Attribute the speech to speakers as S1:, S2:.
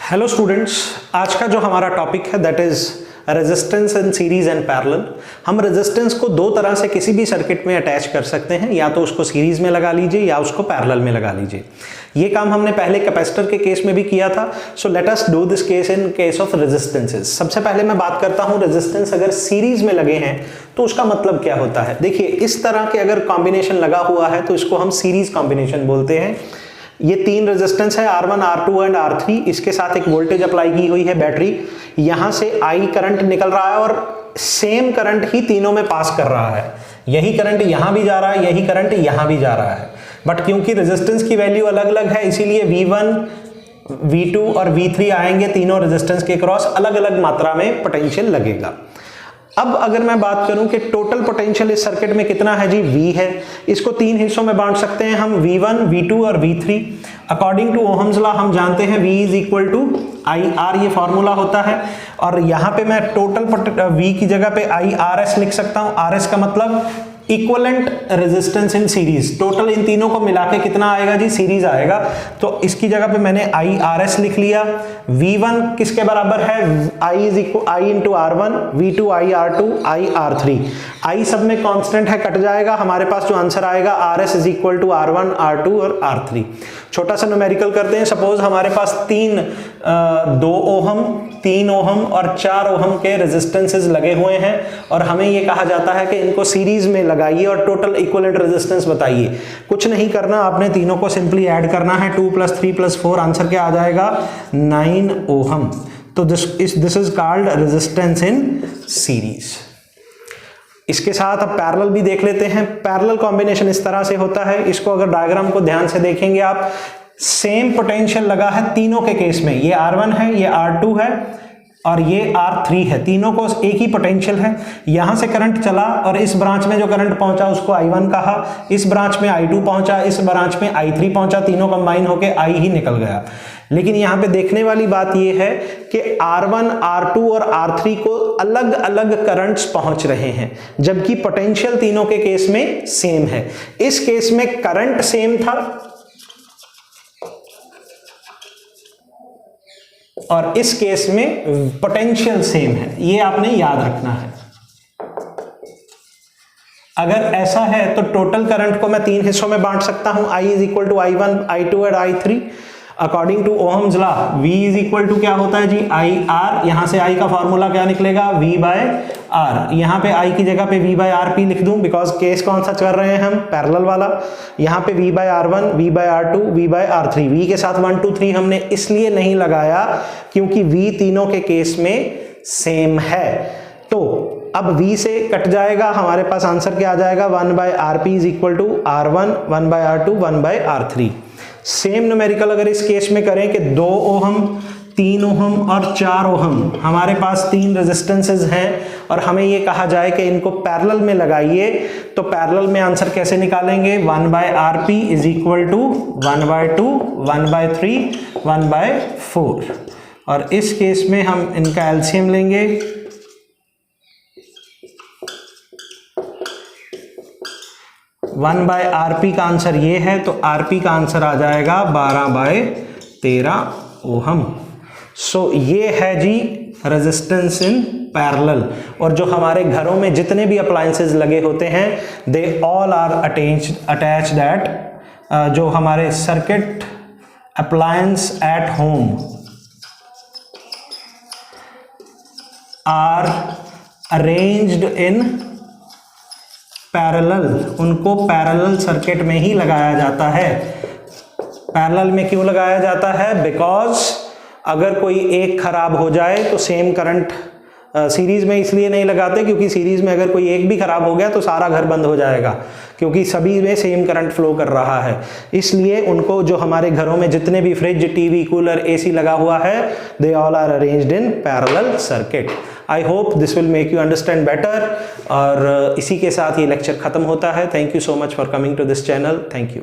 S1: Hello students, आज का जो हमारा टॉपिक है that is resistance in series and parallel. हम रेजिस्टेंस को दो तरह से किसी भी सर्किट में अटैच कर सकते हैं, या तो उसको सीरीज में लगा लीजिए या उसको पैरेलल में लगा लीजिए। ये काम हमने पहले कैपेसिटर के केस में भी किया था। So let us do this case in case of resistances. सबसे पहले मैं बात करता हूँ रेजिस्टेंस अगर सीरीज में लगे हैं तो उसका मतलब क्या होता है। देखिए, इस तरह के अगर कॉम्बिनेशन लगा हुआ है तो इसको हम सीरीज कॉम्बिनेशन बोलते हैं। ये तीन रेजिस्टेंस है R1, R2 एंड R3। इसके साथ एक वोल्टेज अप्लाई की हुई है बैटरी। यहां से I करंट निकल रहा है और सेम करंट ही तीनों में पास कर रहा है। यही करंट यहां भी जा रहा है, यही करंट यहां भी जा रहा है। बट क्योंकि रेजिस्टेंस की वैल्यू अलग अलग है, इसीलिए V1, V2 और V3 आएंगे। तीनों रेजिस्टेंस के क्रॉस अलग अलग मात्रा में पोटेंशियल लगेगा। अब अगर मैं बात करूं कि टोटल पोटेंशियल इस सर्किट में कितना है जी, V है। इसको तीन हिस्सों में बांट सकते हैं हम, V1, V2 और V3। According to Ohm's law हम जानते हैं V is equal to IR, ये फॉर्मूला होता है। और यहां पे मैं टोटल V की जगह पे IRS लिख सकता हूं। RS का मतलब equivalent resistance in series. Total इन तीनों को मिला के कितना आएगा जी, सीरीज आएगा। तो इसकी जगह पे मैंने IRS लिख लिया। V1 किसके बराबर है, I is equal I into R1, V2 IR2, IR3। I सब में कांस्टेंट है, कट जाएगा। हमारे पास जो आंसर आएगा RS is equal to R1, R2 और R3। छोटा सा न्यूमेरिकल करते हैं। सपोज हमारे पास 2 ओहम, 3 ओहम और 4 ओहम के रेजिस्टेंसेस लगे हुए हैं और हमें ये कहा जाता है कि इनको सीरीज में लगाइए और टोटल इक्विवेलेंट रेजिस्टेंस बताइए। कुछ नहीं करना, आपने तीनों को सिंपली ऐड करना है। 2 + 3 + 4, आंसर क्या आ जाएगा, 9 ओहम। तो this is called resistance in series. इसके साथ अब पैरेलल भी देख लेते हैं। पैरेलल कॉम्बिनेशन इस तरह से होता है। इसको अगर डायग्राम को ध्यान से देखेंगे आप, सेम पोटेंशियल लगा है तीनों के केस में। ये R1 है, ये R2 है और ये R3 है। तीनों को एक ही पोटेंशियल है। यहां से करंट चला और इस ब्रांच में जो करंट पहुंचा उसको I1 कहा, इस ब्रांच में I2 पहुंचा, इस ब्रांच में I3 पहुंचा। तीनों कंबाइन होके I ही निकल गया। लेकिन यहां पे देखने वाली बात यह है कि R1, R2 और R3 को अलग अलग करंट्स पहुंच रहे हैं, जबकि पोटेंशियल तीनों के केस में सेम है। इस केस में करंट सेम था और इस केस में पोटेंशियल सेम है। ये आपने याद रखना है। अगर ऐसा है तो टोटल करंट को मैं तीन हिस्सों में बांट सकता हूं। I is equal to I1, I2 और I3। According to Ohm's law V is equal to क्या होता है जी, IR। यहां से I का फॉर्मूला क्या निकलेगा, V/R। यहां पे I की जगह पे V/RP लिख दूं, बिकॉज केस कौन सा कर रहे हैं हम, पैरेलल वाला। यहां पे V/R1, V/R2, V/R3। V के साथ 1 2 3 हमने इसलिए नहीं लगाया क्योंकि V तीनों के केस में सेम है। तो अब V से कट जाएगा, हमारे पास आंसर क्या आ जाएगा, 1/RP is equal to R1, 1/R2, 1/R3। Same numerical अगर इस केस में करें कि 2 ओहम, 3 ओहम और 4 ओहम, हमारे पास तीन रेजिस्टेंसेस हैं और हमें ये कहा जाए कि इनको पैरेलल में लगाइए, तो पैरेलल में आंसर कैसे निकालेंगे, 1/RP इज इक्वल टू 1/2, 1/3, 1/4। और इस केस में हम इनका एलसीएम लेंगे। वन बाय RP का आंसर ये है, तो RP का आंसर आ जाएगा 12/13 ओहम। सो ये है जी रेजिस्टेंस इन पैरेलल। और जो हमारे घरों में जितने भी अप्लायंसेस लगे होते हैं, they all are attached at, जो हमारे circuit appliance at home are arranged in parallel. उनको पैरेलल सर्किट में ही लगाया जाता है। पैरेलल में क्यों लगाया जाता है, बिकॉज अगर कोई एक खराब हो जाए तो सेम करंट, सीरीज में इसलिए नहीं लगाते क्योंकि सीरीज में अगर कोई एक भी खराब हो गया तो सारा घर बंद हो जाएगा, क्योंकि सभी में सेम करंट फ्लो कर रहा है। इसलिए उनको, जो हमारे घरों में जितने भी फ्रिज, टीवी, कूलर, AC लगा हुआ है, they all are arranged in parallel circuit. I hope this will make you understand better. और इसी के साथ ये लेक्चर खत्म होता है। Thank you so much for coming to this channel. Thank you.